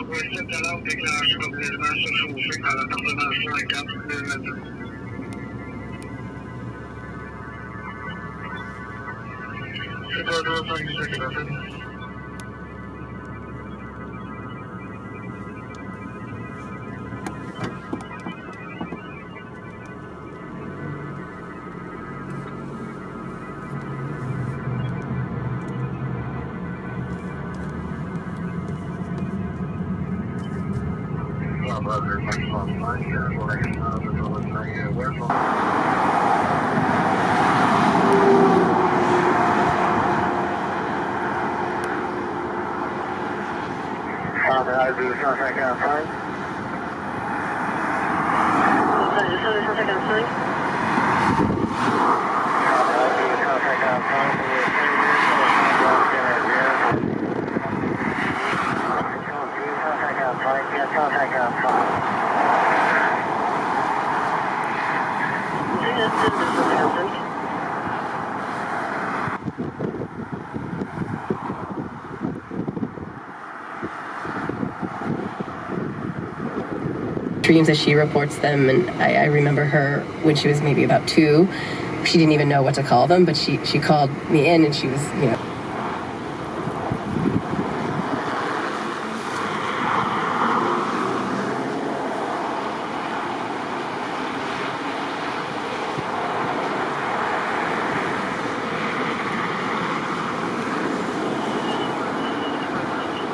Voici tout à l'heure déclenché comme l'élément se chauffer à l'appartement 104 022. C'est pas 205 qui va faire. Dreams as she reports them, and I remember her when she was maybe about 2. She didn't even know what to call them, but she called me in and she was, you know.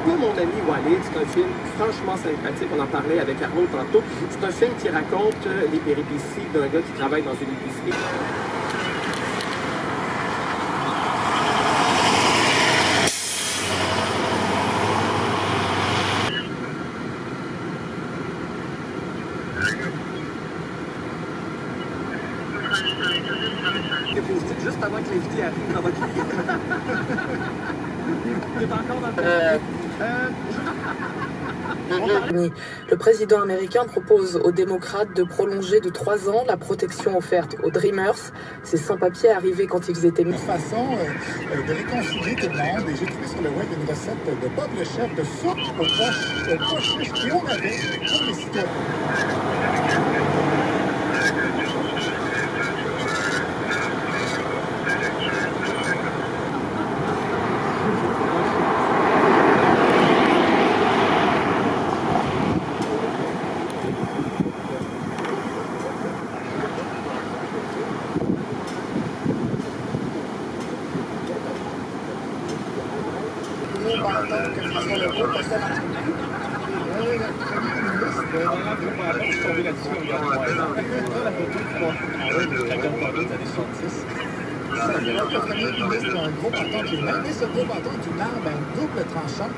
Pour mon ami Walid, c'est un film franchement sympathique, on en parlait avec Arnaud tantôt. C'est un film qui raconte les péripéties d'un gars qui travaille dans une épicerie. Juste avant que l'invité arrive dans votre vie. Il est encore dans Le président américain propose aux démocrates de prolonger de 3 ans la protection offerte aux Dreamers, ces sans-papiers arrivés quand ils étaient... Une façon de réconcilier tout le monde. Et j'ai trouvé sur le web une recette de Bob le chef de soupe aux pois chiches qu'on avait pour les citoyens. Le premier ministre a un gros bâton qui est même, et ce gros bâton est une arme à un double tranchant.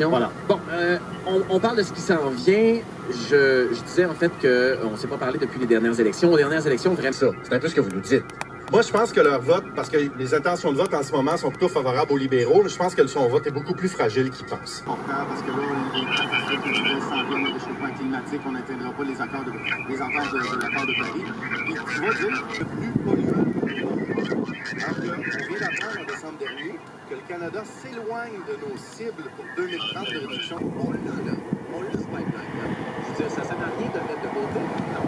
Voilà. Bon, on parle de ce qui s'en vient. Je disais en fait qu'on ne s'est pas parlé depuis les dernières élections. Aux dernières élections, vraiment... Ça, c'est un peu ce que vous nous dites. Moi, je pense que leur vote, parce que les intentions de vote en ce moment sont plutôt favorables aux libéraux, je pense que son vote est beaucoup plus fragile qu'ils pensent. Parce que là, les catastrophes naturelles s'en viennent, le réchauffement climatique, on n'atteindra pas les ententes de l'accord de Paris. Et tu vas dire, le plus polluant, on vient d'apprendre en décembre dernier que le Canada s'éloigne de nos cibles pour 2030 de réduction. On l'a, là. On l'a, ce pipeline-là. Je veux dire, ça n'a rien de mettre de côté. Non.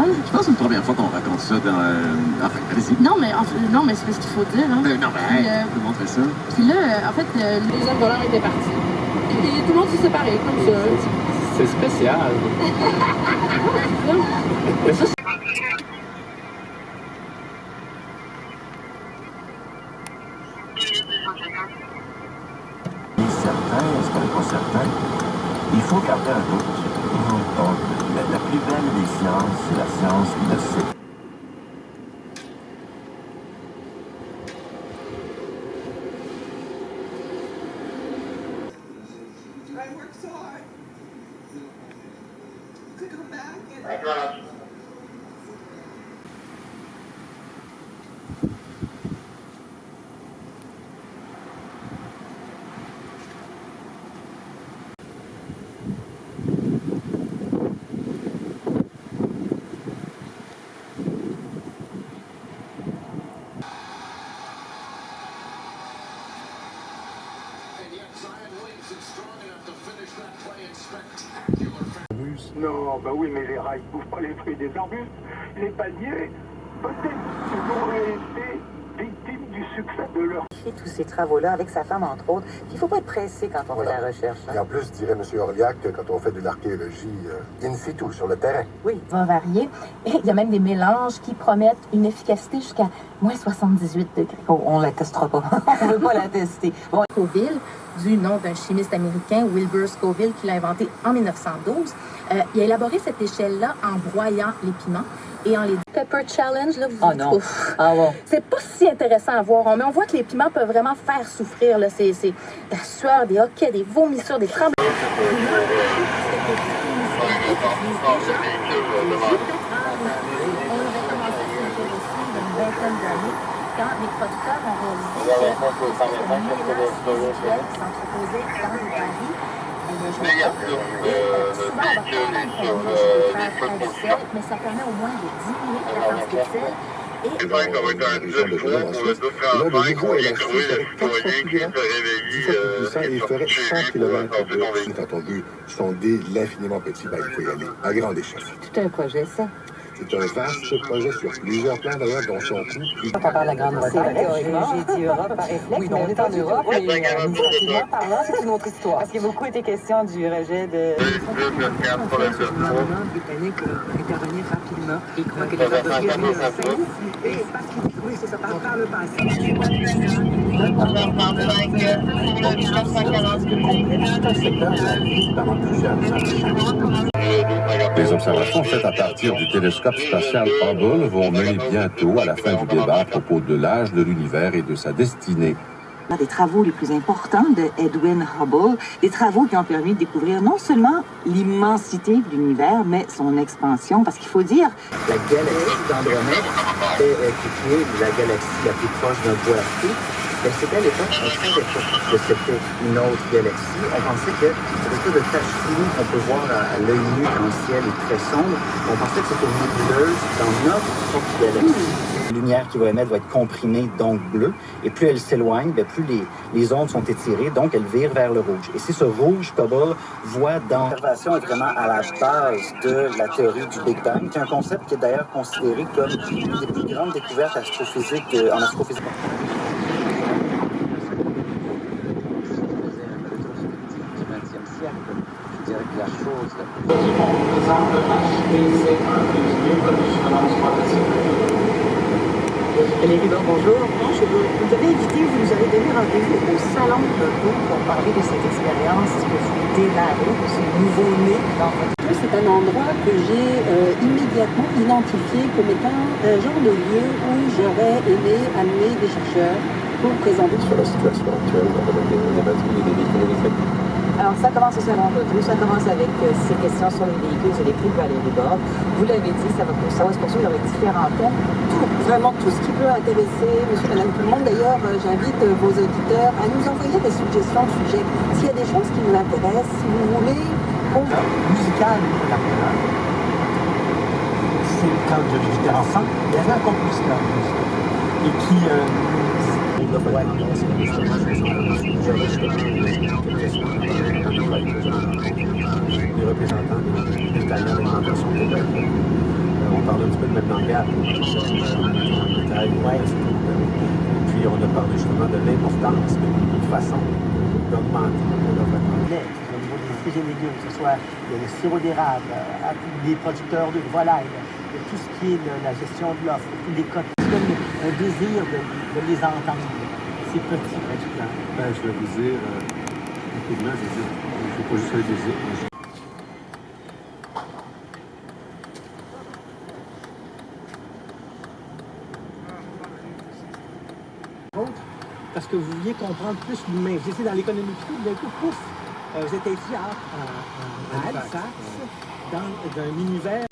Je pense que c'est une première fois qu'on raconte ça dans... Enfin, allez-y. Non, mais c'est ce qu'il faut dire. Hein. Non, mais on peut montrer ça. Puis là, en fait, les deuxième voleur était parti. Et tout le monde s'est séparé, comme ça. C'est spécial. Mais ça, Certain, est-ce qu'on n'est pas certain? Il faut garder un doute. Donc, la plus belle des sciences, c'est la science qui le sait. I worked so hard to come back and... Non, ben oui, mais les rats, ils bouffent pas les fruits des arbustes. Les palmiers, peut-être qu'ils auraient été victimes du succès de leur... Fait tous ces travaux-là avec sa femme, entre autres. Puis il faut pas être pressé quand on fait la recherche. Hein. Et en plus, dirait M. Orliac, que quand on fait de l'archéologie in situ, sur le terrain. Oui. Va varier. Et il y a même des mélanges qui promettent une efficacité jusqu'à moins 78 degrés. Oh, on la testera pas. On veut pas la tester. Bon. Scoville, du nom d'un chimiste américain, Wilbur Scoville, qui l'a inventé en 1912. Il a élaboré cette échelle-là en broyant les piments et en les... Pepper Challenge, là, vous non. Ouf. Ah bon. C'est pas si intéressant à voir, mais on voit que les piments peuvent vraiment faire souffrir, là. C'est de la sueur, des hoquets, des vomissures, des tremblements. Quand les producteurs ont réalisé que s'entreposait dans des barils, mais ça permet au moins de diminuer la quantité de sel. C'est vrai qu'on va être un 2 fois pour le 235, on vient trouver le citoyen qui se réveille et ferait 100 km h. Quand on veut sonder l'infiniment petit, ben, il faut y aller à grande échelle. C'est tout un projet, ça. C'est un vaste projet sur plusieurs plans, d'ailleurs, dont son coût. Quand on parle de la Grande-Bretagne, j'ai dit Europe par réflexe. Oui, on est en Europe, mais administrativement parlant, c'est une autre histoire. Parce qu'il a beaucoup été question du rejet de... Le gouvernement britannique intervenir rapidement. Il croit que les Européens... Et parce qu'il dit, oui, c'est ça, par le passé. Les observations faites à partir du télescope spatial Hubble vont mener bientôt à la fin du débat à propos de l'âge de l'univers et de sa destinée. Des travaux les plus importants de Edwin Hubble, des travaux qui ont permis de découvrir non seulement l'immensité de l'univers, mais son expansion, parce qu'il faut dire... La galaxie d'Andromède, qui est la galaxie la plus proche d'un point P, c'était à l'époque, on savait pas que c'était une autre galaxie. On pensait que cette espèce de tache floue qu'on peut voir à l'œil nu quand le ciel est très sombre, on pensait que c'était une nébuleuse dans notre propre galaxie. La lumière qui va émettre va être comprimée, donc bleue, et plus elle s'éloigne, plus les ondes sont étirées, donc elle vire vers le rouge. Et c'est ce rouge qu'Hubble voit dans... L'observation est vraiment à la base de la théorie du Big Bang, qui est un concept qui est d'ailleurs considéré comme une des plus grandes découvertes astrophysiques en astrophysique. La chose la plus... Valérie Bord, bonjour. Vous avez invité, vous nous avez donné rendez-vous au Salon de l'Auto pour parler de cette expérience que vous démarrez, de ce nouveau-né dans votre... C'est un endroit que j'ai immédiatement identifié comme étant un genre de lieu où j'aurais aimé amener des chercheurs pour présenter sur la situation actuelle avec les batteries et les véhicules électriques. Alors ça commence au Salon de l'Auto, ça commence avec ces questions sur les véhicules électriques Valérie Bord. Vous l'avez dit, ça va se poursuivre avec différents thèmes. Vraiment tout ce qui peut intéresser monsieur, madame, tout le monde. D'ailleurs, j'invite vos auditeurs à nous envoyer des suggestions de sujets. S'il y a des choses qui vous intéressent, si vous voulez... musical, c'est quand j'étais enfant, il y avait un compositeur et qui les représentants des Italiens d'alimentation québec. On parle un petit peu de mettre dans le garde. Puis on a parlé justement de l'importance d'une façon d'augmenter le développement. Fruits et légumes, que ce soit le sirop d'érable, les producteurs de volailles, tout ce qui est la gestion de l'offre, les cotes, un désir de les entendre, ces petits producteurs. Je vais vous dire, rapidement, je ne fais pas juste un désir. Parce que vous vouliez comprendre plus l'humain. Vous étiez dans l'économie d'un coup, pouf! Vous êtes ici à Halifax, dans un univers.